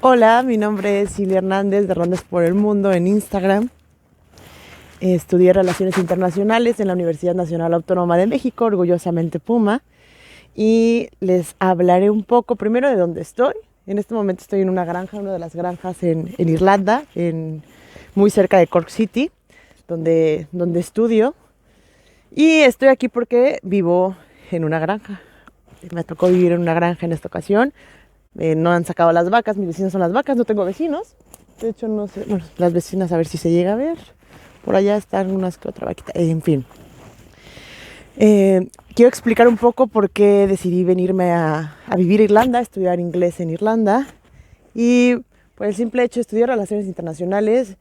Hola, mi nombre es Silvia Hernández de Rondas por el Mundo en Instagram. Estudié Relaciones Internacionales en la Universidad Nacional Autónoma de México, orgullosamente Puma, y les hablaré un poco primero de dónde estoy. En este momento estoy en una granja, una de las granjas en Irlanda, muy cerca de Cork City, donde estudio. Y estoy aquí porque vivo en una granja. Me tocó vivir en una granja en esta ocasión. No han sacado las vacas, mis vecinos son las vacas, no tengo vecinos. De hecho, no sé, bueno, las vecinas a ver si se llega a ver. Por allá están unas que otra vaquita, en fin. Quiero explicar un poco por qué decidí venirme a vivir a Irlanda, a estudiar inglés en Irlanda. Y por el simple hecho de estudiar relaciones internacionales,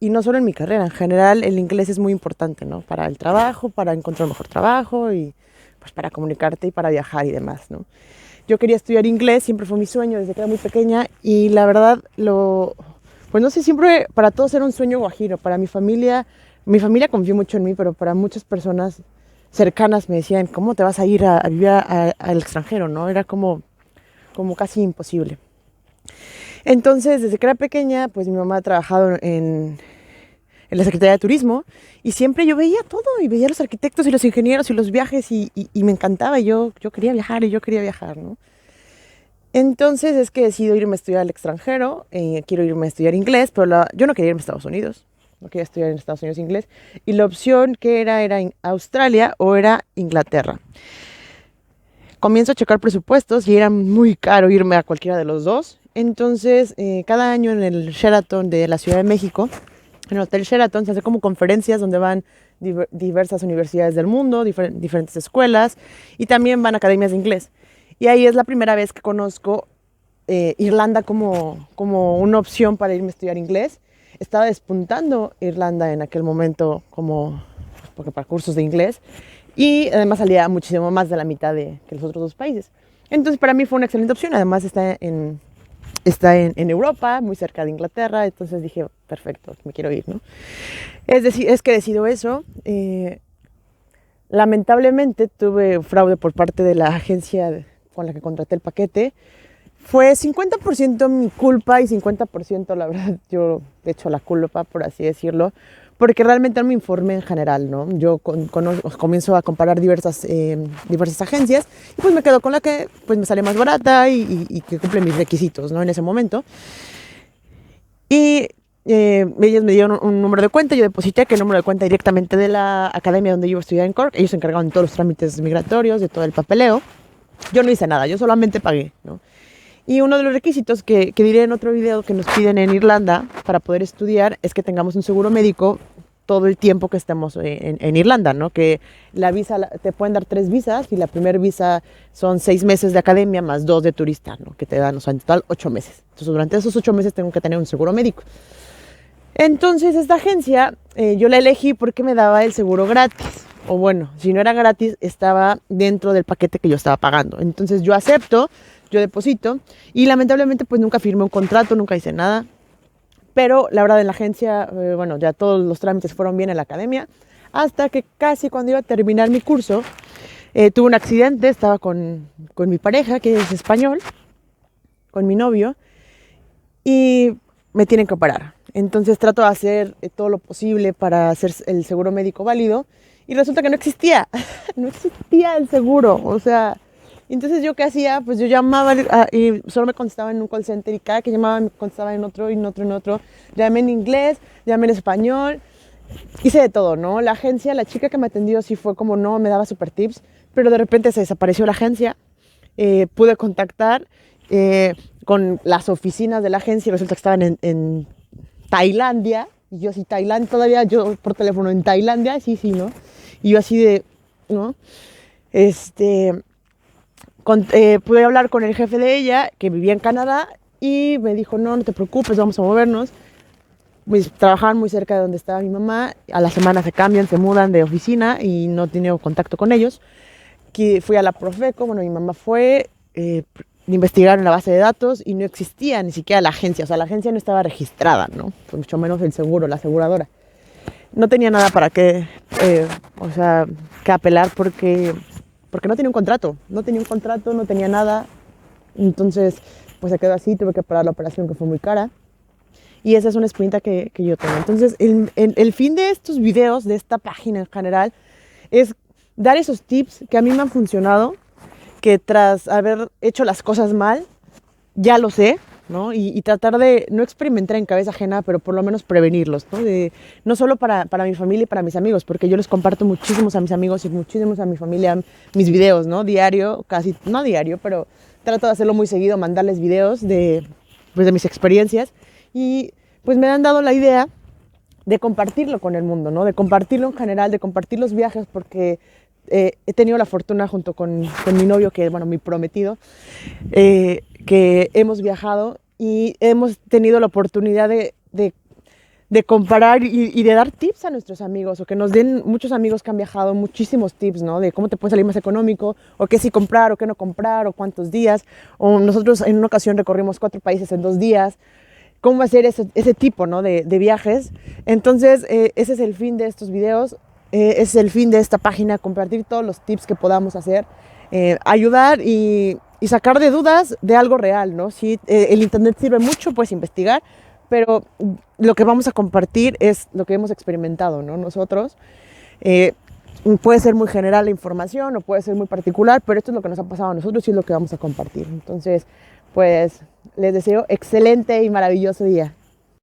y no solo en mi carrera, en general el inglés es muy importante, ¿no? Para el trabajo, para encontrar un mejor trabajo y pues para comunicarte y para viajar y demás, ¿no? Yo quería estudiar inglés, siempre fue mi sueño desde que era muy pequeña y la verdad pues no sé, siempre para todos era un sueño guajiro. Para mi familia confió mucho en mí, pero para muchas personas cercanas me decían, ¿cómo te vas a ir a vivir al extranjero? ¿No? Era como casi imposible. Entonces, desde que era pequeña, pues mi mamá ha trabajado en la Secretaría de Turismo y siempre yo veía todo y veía a los arquitectos y los ingenieros y los viajes y me encantaba y yo quería viajar y yo quería viajar, ¿no? Entonces es que decido irme a estudiar al extranjero, quiero irme a estudiar inglés, pero yo no quería irme a Estados Unidos, no quería estudiar en Estados Unidos inglés, y la opción que era Australia o era Inglaterra. Comienzo a checar presupuestos y era muy caro irme a cualquiera de los dos, entonces cada año en el Sheraton de la Ciudad de México, en el Hotel Sheraton se hace como conferencias donde van diversas universidades del mundo, diferentes escuelas y también van academias de inglés. Y ahí es la primera vez que conozco Irlanda como una opción para irme a estudiar inglés. Estaba despuntando Irlanda en aquel momento porque para cursos de inglés y además salía muchísimo más de la mitad que los otros dos países. Entonces para mí fue una excelente opción, además está en Europa, muy cerca de Inglaterra, entonces dije, perfecto, me quiero ir, ¿no? Es que decido eso. Lamentablemente tuve fraude por parte de la agencia con la que contraté el paquete. Fue 50% mi culpa y 50% la verdad yo de hecho la culpa, por así decirlo, porque realmente no me informé en general, ¿no? Yo comienzo a comparar diversas agencias y pues me quedo con la que pues me sale más barata y que cumple mis requisitos, ¿no? En ese momento. Y ellos me dieron un número de cuenta, yo deposité aquel número de cuenta directamente de la academia donde yo iba a estudiar en Cork. Ellos se encargaron de todos los trámites migratorios, de todo el papeleo. Yo no hice nada, yo solamente pagué, ¿no? Y uno de los requisitos que diré en otro video que nos piden en Irlanda para poder estudiar es que tengamos un seguro médico todo el tiempo que estemos en Irlanda, ¿no? Que la visa, te pueden dar 3 visas y la primera visa son 6 meses de academia más 2 de turista, ¿no? Que te dan, o sea, en total 8 meses. Entonces durante esos 8 meses tengo que tener un seguro médico. Entonces esta agencia yo la elegí porque me daba el seguro gratis. O bueno, si no era gratis, estaba dentro del paquete que yo estaba pagando. Entonces yo acepto, yo deposito y lamentablemente pues nunca firmé un contrato, nunca hice nada. Pero la verdad en la agencia, bueno, ya todos los trámites fueron bien en la academia. Hasta que casi cuando iba a terminar mi curso, tuve un accidente, estaba con mi pareja, que es español, con mi novio, y me tienen que operar. Entonces trato de hacer todo lo posible para hacer el seguro médico válido y resulta que no existía, no existía el seguro, o sea, entonces yo qué hacía, pues yo llamaba y solo me contestaba en un call center y cada que llamaba me contestaba en otro, en otro, llamé en inglés, llamé en español, hice de todo, ¿no? La agencia, la chica que me atendió sí fue como no, me daba super tips, pero de repente se desapareció la agencia, pude contactar eh, con las oficinas de la agencia y resulta que estaban en Tailandia. Y yo así, Tailandia, todavía yo por teléfono en Tailandia, sí, sí, ¿no? Y yo así de, ¿no? Este, pude hablar con el jefe de ella, que vivía en Canadá, y me dijo, no, no te preocupes, vamos a movernos. Pues, trabajaban muy cerca de donde estaba mi mamá, a la semana se cambian, se mudan de oficina y no he tenido contacto con ellos. Que fui a la Profeco, bueno, mi mamá fue, investigaron la base de datos y no existía ni siquiera la agencia, o sea, la agencia no estaba registrada, ¿no? Pues mucho menos el seguro, la aseguradora. No tenía nada para o sea, que apelar porque no tenía un contrato, no tenía nada. Entonces pues se quedó así, tuve que parar la operación que fue muy cara. Y esa es una espinita que yo tengo. Entonces, el fin de estos videos, de esta página en general, es dar esos tips que a mí me han funcionado, que tras haber hecho las cosas mal, ya lo sé, ¿no? Y tratar de no experimentar en cabeza ajena, pero por lo menos prevenirlos, ¿no? No solo para mi familia y para mis amigos, porque yo les comparto muchísimos a mis amigos y muchísimos a mi familia mis videos, ¿no? Diario, casi, no diario, pero trato de hacerlo muy seguido, mandarles videos pues, de mis experiencias. Y pues me han dado la idea de compartirlo con el mundo, ¿no? De compartirlo en general, de compartir los viajes, porque he tenido la fortuna junto con mi novio, que bueno, mi prometido, que hemos viajado y hemos tenido la oportunidad de comparar y de dar tips a nuestros amigos, o que nos den muchos amigos que han viajado muchísimos tips, ¿no? De cómo te puede salir más económico, o qué sí comprar, o qué no comprar, o cuántos días. O nosotros en una ocasión recorrimos 4 países en 2 días. Cómo hacer ese tipo, ¿no? de viajes. Entonces, ese es el fin de estos videos, ese es el fin de esta página, compartir todos los tips que podamos hacer, ayudar y sacar de dudas de algo real, ¿no? Si el internet sirve mucho, puedes investigar, pero lo que vamos a compartir es lo que hemos experimentado, ¿no? Nosotros. Puede ser muy general la información o puede ser muy particular, pero esto es lo que nos ha pasado a nosotros y es lo que vamos a compartir. Entonces, pues les deseo excelente y maravilloso día.